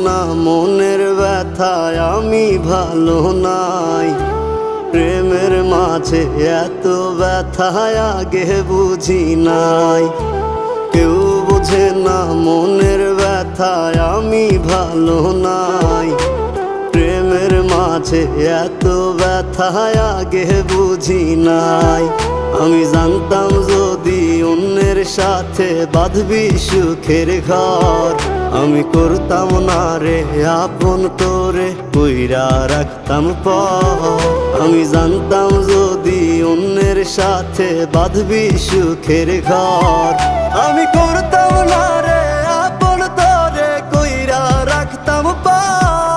না মনের ব্যথায় আমি ভালো নাই। প্রেমের মাঝে এত ব্যথায় আগে বুঝি নাই। কেউ বোঝে না মনের ব্যথায় আমি ভালো নাই। প্রেমের মাঝে এত ব্যথায় আগে বুঝি নাই। আমি জানতাম যদি অন্যের সাথে বাঁধবি সুখের ঘর, আমি করতাম না রে আপন তোরে কইরা রাখতাম পর। আমি জানতাম যদি অন্যের সাথে বাঁধবি সুখের ঘর, আমি